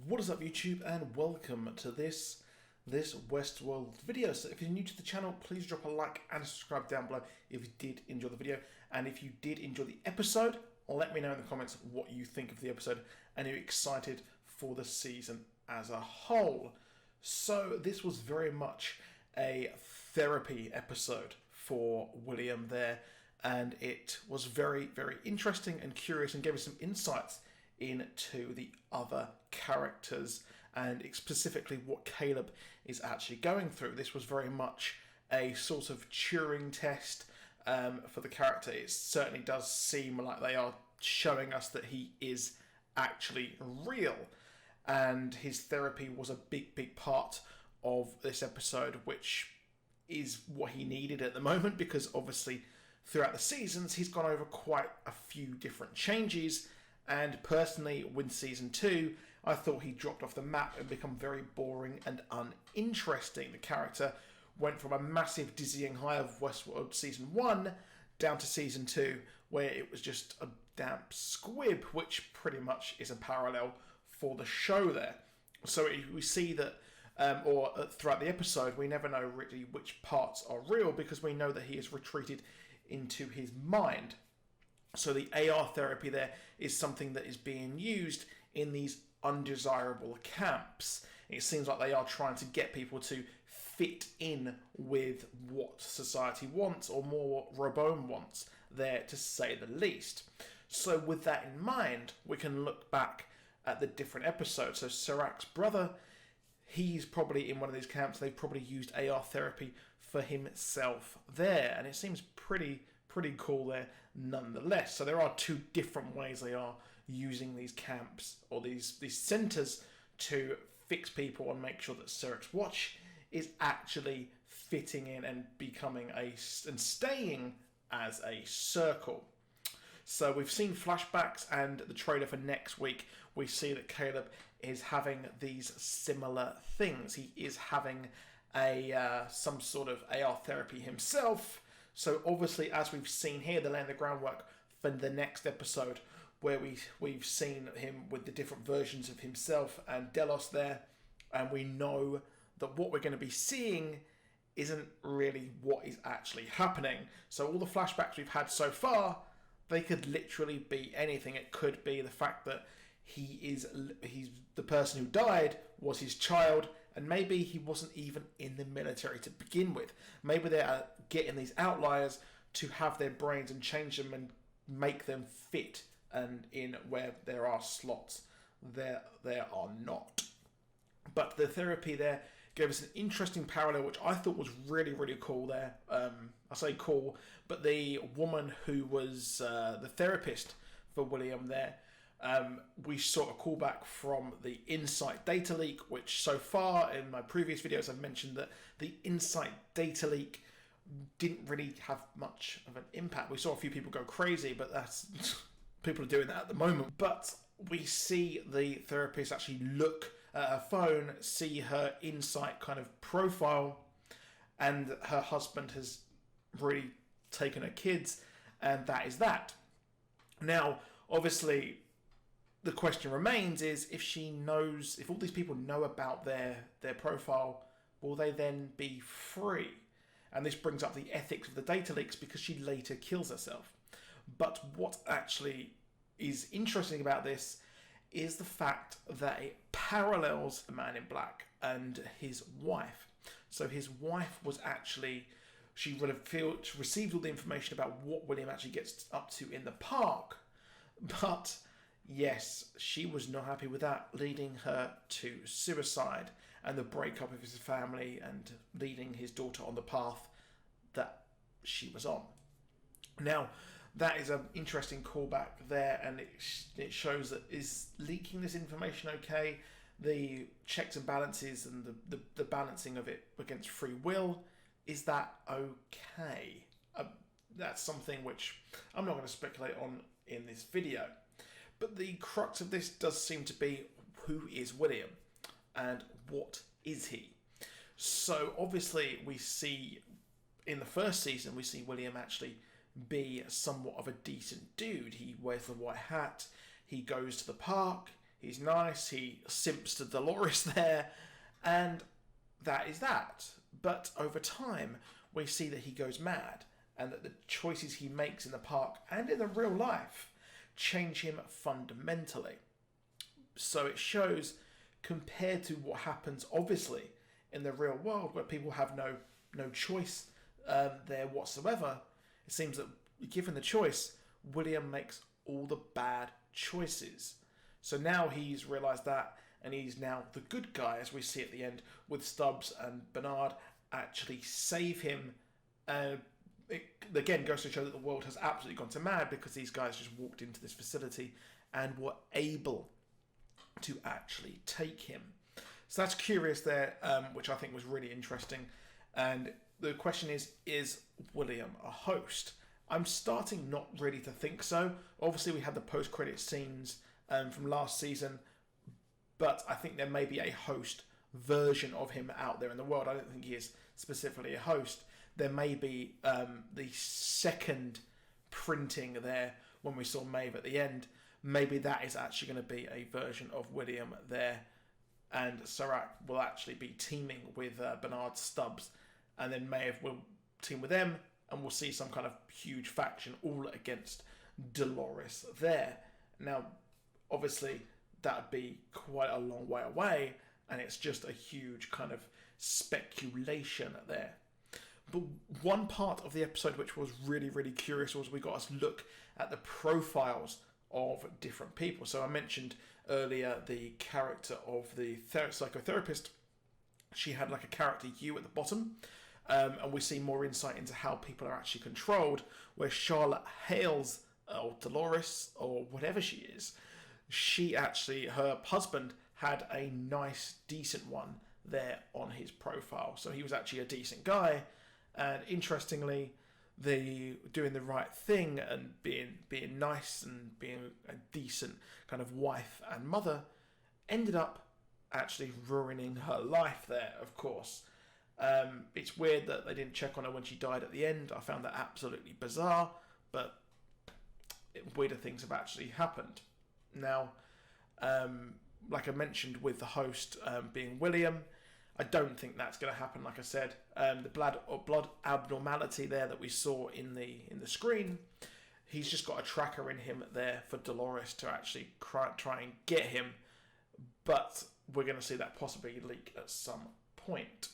What is up, YouTube, and welcome to this Westworld video. So if you're new to the channel, please drop a like and subscribe down below if you did enjoy the video. And if you did enjoy the episode, let me know in the comments what you think of the episode and are you excited for the season as a whole. So this was very much a therapy episode for William there, and it was very, very interesting and curious and gave us some insights into the other characters and specifically what Caleb is actually going through. This was very much a sort of Turing test for the character. It certainly does seem like they are showing us that he is actually real, and his therapy was a big part of this episode, which is what he needed at the moment, because obviously throughout the seasons he's gone over quite a few different changes. And personally, with season 2, I thought he dropped off the map and become very boring and uninteresting. The character went from a massive dizzying high of Westworld season 1 down to season 2, where it was just a damp squib, which pretty much is a parallel for the show there. So we see that, throughout the episode, we never know really which parts are real, because we know that he has retreated into his mind. So the AR therapy there is something that is being used in these undesirable camps. It seems like they are trying to get people to fit in with what society wants, or more Robone wants there, to say the least. So with that in mind, we can look back at the different episodes. So Serac's brother, he's probably in one of these camps. They've probably used AR therapy for himself there, and it seems pretty cool there nonetheless. So there are two different ways they are using these camps, or these centers, to fix people and make sure that Serac's watch is actually fitting in and becoming and staying as a circle. So we've seen flashbacks, and the trailer for next week, we see that Caleb is having these similar things. He is having some sort of AR therapy himself. So obviously, as we've seen here, they're laying the groundwork for the next episode, where we've seen him with the different versions of himself and Delos there, and we know that what we're going to be seeing isn't really what is actually happening. So all the flashbacks we've had so far, they could literally be anything. It could be the fact that he's the person who died was his child, and maybe he wasn't even in the military to begin with. Maybe they are getting these outliers to have their brains and change them and make them fit, and in where there are slots, there are not. But the therapy there gave us an interesting parallel, which I thought was really cool there. I say cool, but the woman who was the therapist for William there, we saw a callback from the Insight data leak, which so far in my previous videos I've mentioned that the Insight data leak didn't really have much of an impact. We saw a few people go crazy, but that's people are doing that at the moment. But we see the therapist actually look at her phone, see her Insight kind of profile, and her husband has really taken her kids, and that is that. Now, obviously, the question remains is, if all these people know about their profile, will they then be free? And this brings up the ethics of the data leaks, because she later kills herself. But what actually is interesting about this is the fact that it parallels the Man in Black and his wife. So his wife was actually, she would have received all the information about what William actually gets up to in the park, but yes, she was not happy with that, leading her to suicide and the breakup of his family, and leading his daughter on the path that she was on. Now, that is an interesting callback there, and it shows that, is leaking this information okay? The checks and balances and the balancing of it against free will, is that okay? That's something which I'm not going to speculate on in this video. But the crux of this does seem to be, who is William and what is he? So obviously we see in the first season, we see William actually be somewhat of a decent dude. He wears the white hat, he goes to the park, He's nice. He simps to Dolores there, and that is that. But over time, we see that he goes mad, and that the choices he makes in the park and in the real life change him fundamentally. So it shows, compared to what happens obviously in the real world, where people have no choice there whatsoever, it seems that given the choice, William makes all the bad choices. So now he's realised that, and he's now the good guy, as we see at the end, with Stubbs and Bernard actually save him. It again goes to show that the world has absolutely gone to mad, because these guys just walked into this facility and were able to actually take him. So that's curious there, which I think was really interesting. And the question is William a host? I'm starting not really to think so. Obviously, we had the post-credit scenes from last season, but I think there may be a host version of him out there in the world. I don't think he is specifically a host. There may be the second printing there when we saw Maeve at the end. Maybe that is actually going to be a version of William there, and Serac will actually be teaming with Bernard, Stubbs, and then Maeve will team with them, and we'll see some kind of huge faction all against Dolores there. Now, obviously, that would be quite a long way away, and it's just a huge kind of speculation there. But one part of the episode which was really, really curious was we got us look at the profiles of different people. So I mentioned earlier the character of the psychotherapist. She had like a character U at the bottom, and we see more insight into how people are actually controlled, where Charlotte Hales, or Dolores, or whatever she is, she actually, her husband had a nice, decent one there on his profile. So he was actually a decent guy, and interestingly, doing the right thing and being nice and being a decent kind of wife and mother ended up actually ruining her life there, of course. It's weird that they didn't check on her when she died at the end. I found that absolutely bizarre, but weirder things have actually happened. Now, like I mentioned with the host being William, I don't think that's going to happen. Like I said, the blood abnormality there that we saw in the screen, he's just got a tracker in him there for Dolores to actually try and get him, but we're going to see that possibly leak at some point.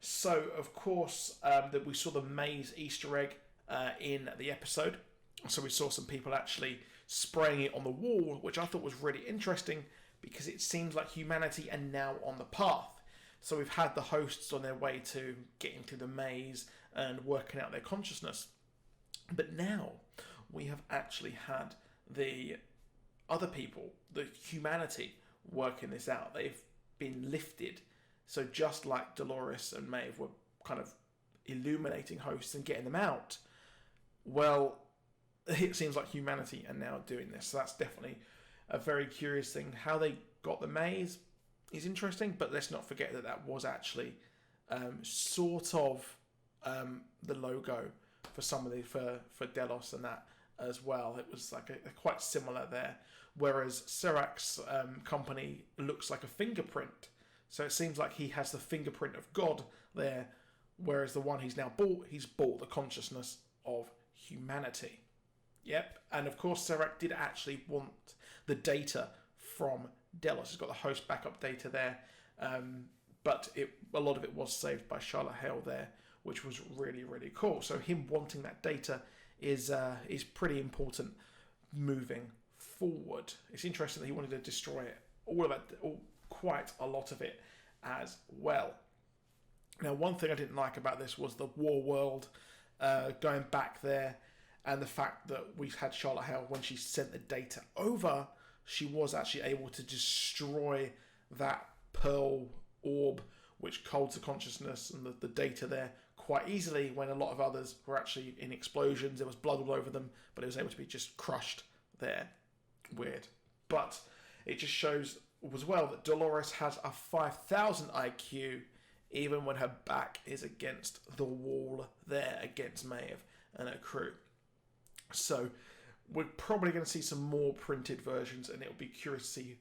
So, of course, that we saw the maze Easter egg in the episode. So we saw some people actually spraying it on the wall, which I thought was really interesting, because it seems like humanity are now on the path. So we've had the hosts on their way to getting through the maze and working out their consciousness. But now we have actually had the other people, the humanity, working this out. They've been lifted. So just like Dolores and Maeve were kind of illuminating hosts and getting them out, well, it seems like humanity are now doing this. So that's definitely a very curious thing. How they got the maze is interesting, but let's not forget that that was actually sort of the logo for some of the for Delos and that as well. It was like a quite similar there, whereas Serac's company looks like a fingerprint. So it seems like he has the fingerprint of God there, whereas the one he's now bought, he's bought the consciousness of humanity. Yep, and of course Serac did actually want the data from Delos. He's got the host backup data there, but a lot of it was saved by Charlotte Hale there, which was really, really cool. So him wanting that data is pretty important moving forward. It's interesting that he wanted to destroy it, quite a lot of it as well. Now, one thing I didn't like about this was the war world going back there, and the fact that we've had Charlotte Hale, when she sent the data over, she was actually able to destroy that pearl orb, which holds the consciousness and the data there quite easily, when a lot of others were actually in explosions. There was blood all over them, but it was able to be just crushed there. Weird. But it just shows as well that Dolores has a 5,000 IQ, even when her back is against the wall there, against Maeve and her crew. So we're probably going to see some more printed versions, and it'll be curious to see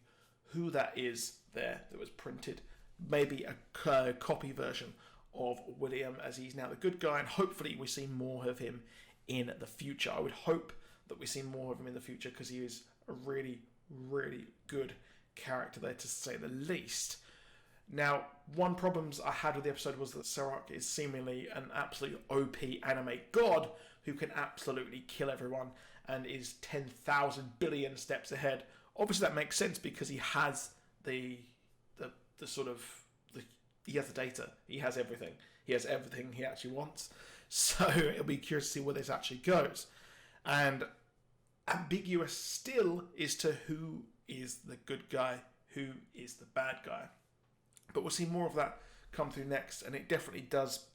who that is there that was printed. Maybe a copy version of William, as he's now the good guy, and hopefully we see more of him in the future. I would hope that we see more of him in the future, because he is a really, really good character there, to say the least. Now, one problems I had with the episode was that Serac is seemingly an absolute OP anime god who can absolutely kill everyone and is 10,000 billion steps ahead. Obviously that makes sense because he has the sort of he has the data. He has everything. He has everything he actually wants. So it'll be curious to see where this actually goes. And ambiguous still is to who is the good guy, who is the bad guy. But we'll see more of that come through next, and it definitely does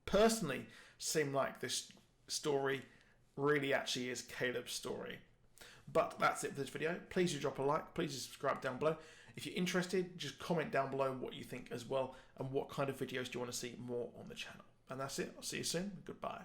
personally seem like this story really actually is Caleb's story. But that's it for this video. Please do drop a like, please subscribe down below. If you're interested, just comment down below what you think as well, and what kind of videos do you want to see more on the channel. And that's it. I'll see you soon. Goodbye.